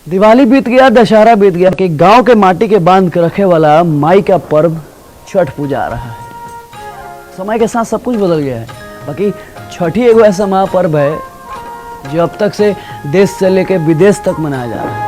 दिवाली बीत गया, दशहरा बीत गया कि गांव के माटी के बांध के रखे वाला माई का पर्व छठ पूजा आ रहा है। समय के साथ सब कुछ बदल गया है। बाकी छठ ही एगो ऐसा महापर्व है जो अब तक से देश से लेकर विदेश तक मनाया जा रहा है।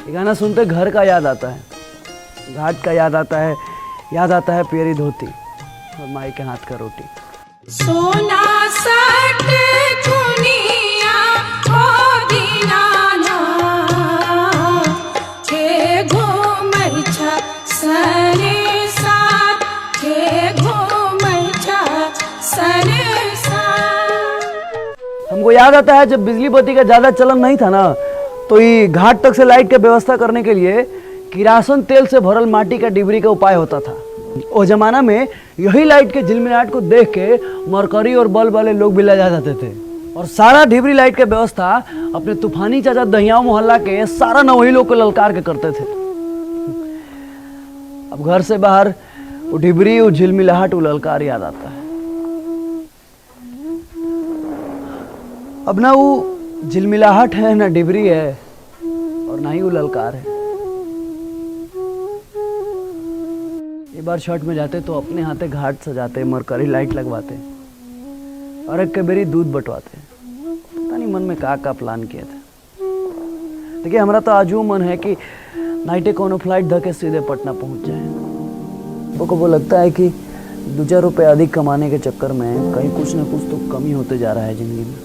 गाना सुनते घर का याद आता है, घाट का याद आता है प्यारी धोती और माई के हाथ का रोटी। सोना सट चुनिया ओ दीनाना के घूमै छ सने साथ के घूमै छ सने साथ। हमको याद आता है जब बिजली बत्ती का ज्यादा चलन नहीं था ना, तो ये घाट तक से लाइट की व्यवस्था करने के लिए किरासन तेल से भरल माटी का डिबरी का उपाय होता था। उस जमाना में यही लाइट के झिलमिलाहट को देख के मरकरी और बल्ब वाले लोग भी लजा जाते थे और सारा डिबरी लाइट का व्यवस्था अपने तूफानी चाचा दहियाओं मोहल्ला के सारा नवही लोग को ललकार के करते थे। अब घर से बाहर वो डिबरी, वो झिलमिलाहट, वो ललकार याद आता है। अब ना वो झिलमिलाहट है, ना डिबरी है और ना ही वो ललकार है। एक बार छठ में जाते तो अपने हाथे घाट सजाते, मरकरी लाइट लगवाते और एक कबेरी दूध बटवाते। पता नहीं मन में का प्लान किया था। देखिए, हमारा तो आजू मन है कि नाइटे कोनो फ्लाइट धके सीधे पटना पहुंच जाए। वो लगता है कि 2-4 रुपये अधिक कमाने के चक्कर में कहीं कुछ ना कुछ तो कमी होते जा रहा है जिंदगी में।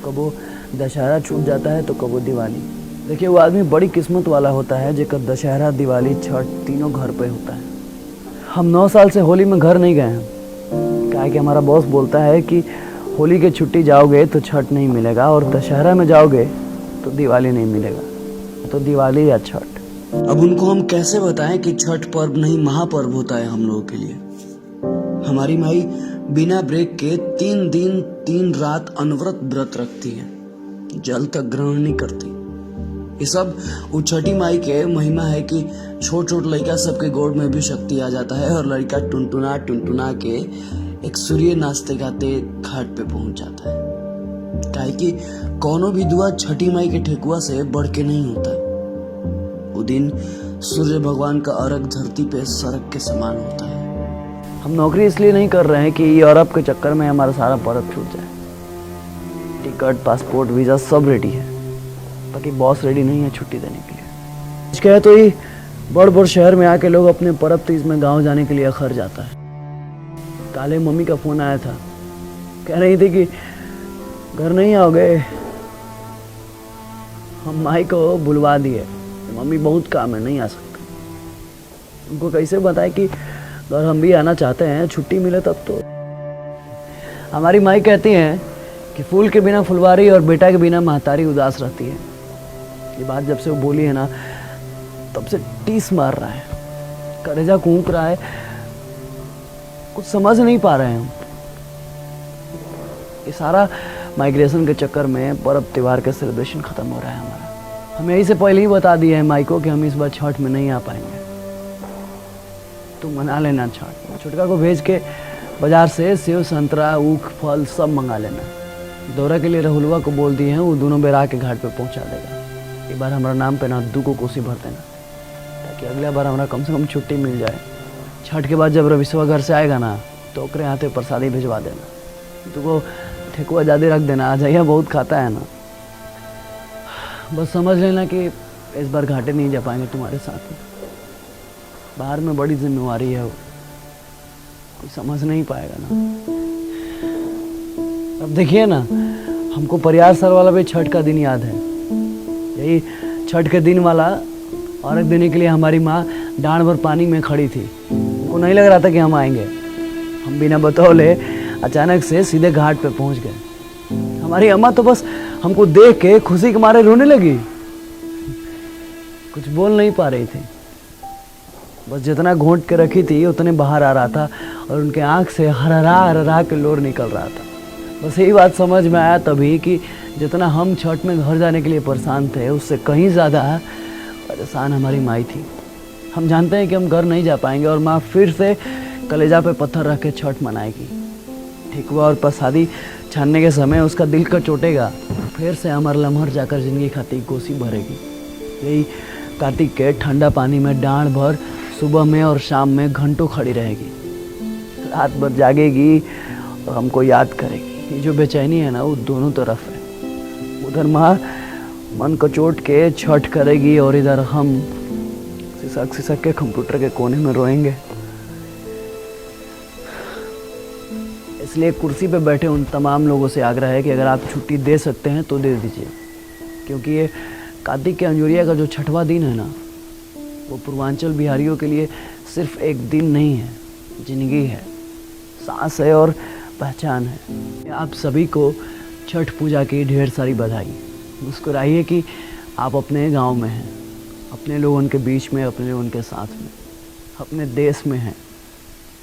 कबो दशहरा छूट जाता है तो कबो दिवाली। देखिए, वो आदमी बड़ी किस्मत वाला होता है जेकर दशहरा, दिवाली, छठ तीनों घर पे होता है। हम 9 साल से होली में घर नहीं गए हैं, क्या है कि हमारा बॉस बोलता है कि होली के छुट्टी जाओगे तो छठ नहीं मिलेगा और दशहरा में जाओगे तो दिवाली नहीं मिलेगा, तो दिवाली या छठ। अब उनको हम कैसे बताएं कि छठ पर्व नहीं महापर्व होता है हम लोगों के लिए। हमारी माई बिना ब्रेक के 3 दिन 3 रात अनवरत व्रत रखती है, जल तक ग्रहण नहीं करती। ये सब वो छठी माई के महिमा है कि छोट छोट लड़का सबके गोड़ में भी शक्ति आ जाता है और लड़का टुनटुना टुनटुना के एक सूर्य नाचते गाते घाट पे पहुंच जाता है। काहे कि कोनो भी दुआ छठी माई के ठेकुआ से बढ़ के नहीं होता। वो दिन सूर्य भगवान का अर्घ धरती पे सरक के समान होता है। हम नौकरी इसलिए नहीं कर रहे हैं कि यूरोप के चक्कर में हमारा सारा पर्व छूट जाए। टिकट, पासपोर्ट, वीजा सब रेडी है, बाकी बॉस रेडी नहीं है छुट्टी देने के लिए। इसके तो ही बड़ बड़ शहर में आके लोग अपने पर्व तीज में गांव जाने के लिए अखर जाता है। काले मम्मी का फोन आया था, कह रही थी कि घर नहीं आओगे। हम माई को बुलवा दिए, मम्मी बहुत काम है, नहीं आ सकते। उनको कैसे बताए कि अगर हम भी आना चाहते हैं, छुट्टी मिले तब तो। हमारी माई कहती हैं कि फूल के बिना फुलवारी और बेटा के बिना महतारी उदास रहती है। ये बात जब से वो बोली है ना, तब से टीस मार रहा है, कलेजा कूक रहा है, कुछ समझ नहीं पा रहे हैं हम। ये सारा माइग्रेशन के चक्कर में पर्व त्योहार का सेलिब्रेशन खत्म हो रहा है हमारा। हमें यही से पहले ही बता दिया है माई को कि हम इस बार छठ में नहीं आ पाएंगे। तुम मना लेना छठ। छुटका को भेज के बाजार से सेव, संतरा, ऊख, फल सब मंगा लेना। दौरा के लिए राहुलवा को बोल दिए हैं, वो दोनों बेर आके घाट पे पहुंचा देगा। एक बार हमारा नाम पे ना 2 को कोसी भर देना, ताकि अगला बार हमारा कम से कम छुट्टी मिल जाए। छठ के बाद जब रविशवा घर से आएगा ना, तो ओकरे हाथे प्रसादी भिजवा देना। 2 को ठेकुआ ज़्यादा रख देना, आ जाइए, बहुत खाता है ना। बस समझ लेना कि इस बार घाटे नहीं जा पाएंगे तुम्हारे साथ में। बाहर में बड़ी जिम्मेवारी है, वो कोई समझ नहीं पाएगा ना। अब देखिए ना, हमको परियार सर वाला भी छठ का दिन याद है। यही छठ के दिन वाला अर्घ देने के लिए हमारी माँ डांड भर पानी में खड़ी थी। उनको नहीं लग रहा था कि हम आएंगे। हम बिना बतौले अचानक से सीधे घाट पे पहुंच गए। हमारी अम्मा तो बस हमको देख के खुशी के मारे रोने लगी, कुछ बोल नहीं पा रही थी। बस जितना घोंट के रखी थी उतने बाहर आ रहा था और उनके आंख से हरहरा हरहरा के लोर निकल रहा था। बस यही बात समझ में आया तभी कि जितना हम छठ में घर जाने के लिए परेशान थे उससे कहीं ज़्यादा परेशान हमारी माई थी। हम जानते हैं कि हम घर नहीं जा पाएंगे और माँ फिर से कलेजा पे पत्थर रख के छठ मनाएगी। ठेकुआ और प्रसादी छानने के समय उसका दिल का चोटेगा, फिर से अमर लम्हर जाकर जिंदगी खाती कोसी भरेगी। यही कार्तिक के ठंडा पानी में डांड भर सुबह में और शाम में घंटों खड़ी रहेगी, रात भर जागेगी और हमको याद करेगी। ये जो बेचैनी है ना वो दोनों तरफ है। उधर माँ मन को चोट के छठ करेगी और इधर हम सिसक सिसक के कंप्यूटर के कोने में रोएंगे। इसलिए कुर्सी पे बैठे उन तमाम लोगों से आग्रह है कि अगर आप छुट्टी दे सकते हैं तो दे दीजिए, क्योंकि ये कार्तिक के अंजुरिया का जो छठवां दिन है ना वो पूर्वांचल बिहारियों के लिए सिर्फ एक दिन नहीं है, जिंदगी है, सांस है और पहचान है। आप सभी को छठ पूजा की ढेर सारी बधाई। मुस्कुराइए कि आप अपने गांव में हैं, अपने लोगों के बीच में, अपने लोगों के साथ में, अपने देश में हैं,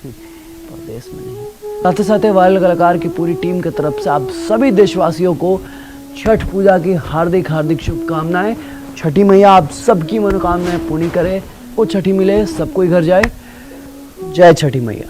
परदेश में नहीं। साथ ही साथ वायरल कलाकार की पूरी टीम की तरफ से आप सभी देशवासियों को छठ पूजा की हार्दिक हार्दिक शुभकामनाएं। छठी मैया आप सबकी मनोकामनाएं पूरी करे, वो छठी मिले, सब कोई घर जाए। जय छठी मैया।